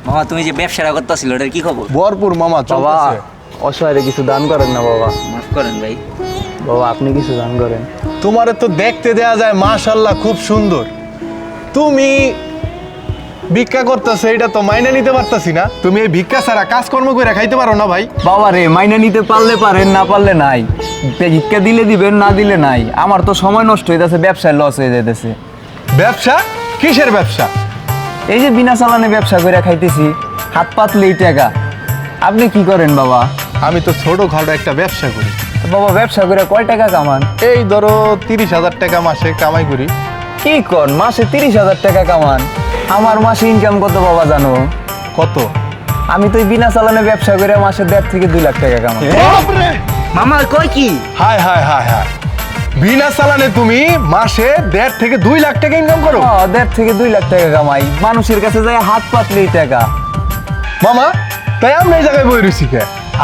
মামা তুমি যে ব্যবসাটা করতেছিল ওটার কি খবর? ভরপুর মামা বাবা চলতেছে। অসহায় কিছু দান করেন না বাবা। মাফ করেন ভাই। বাবা আপনি কিছু দান করেন। তোমারে তো দেখতে দেয়া যায় মাশাআল্লাহ খুব সুন্দর, তুমি ভিক্ষা করতেছো এটা তো মাইনে নিতে পারতাছি না। তুমি এই ভিক্ষা ছাড়া কাজকর্ম করে খাইতে পারো না ভাই? বাবা রে, মাইনে নিতে পারলে পারেন, না পারলে নাই। ভিক্ষা দিলে দিবেন, না দিলে নাই। আমার তো সময় নষ্ট হয়ে যাচ্ছে, ব্যবসায় লস হয়ে যাইতেছে। ব্যবসা? কিসের ব্যবসা? এই যে বিনা চালানে ব্যবসা করে খাইতেছি, হাত পাতলেই টাকা। আপনি কি করেন বাবা? আমি তো ছোটখাটো একটা ব্যবসা করি। বাবা ব্যবসা করে কয় টাকা কামান? এই ধরো 30,000 টাকা মাসে কামাই করি। কি কর, মাসে 30,000 টাকা কামান? আমার মাসে ইনকাম কত বাবা জানো? কত? আমি তো এই বিনা চালানে ব্যবসা করে মাসে 1.5 থেকে 2 লাখ টাকা কামান। মামা কয় কি? হায় হায় হায় হায়, বিনা চালানে তুমি মাসে 1.5 থেকে 2 লাখ টাকা ইনকাম করো? 1.5 থেকে 2 লাখ টাকা কামাই, মানুষের কাছে যায় হাত পাতলেই টাকা। মামা তাই আমরা এই জায়গায় বই রয়েছি কে?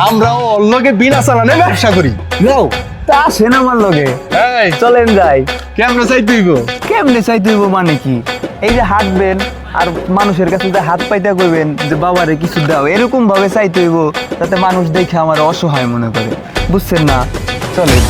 আমরাও ওর লগে বিনা চালানে ব্যবসা করি। যাও তা আসেন আমার লগে, এই চলেন যাই। কেমনে চাই তুইব? কেমনে চাইতে হইব মানে কি? এই যে হাঁটবেন আর মানুষের কাছে যে হাত পাইতে কইবেন যে বাবারে কিছু দাও, এরকম ভাবে চাইতে হইব যাতে মানুষ দেখে আমার অসহায় মনে করে, বুঝছেন না? চলেন।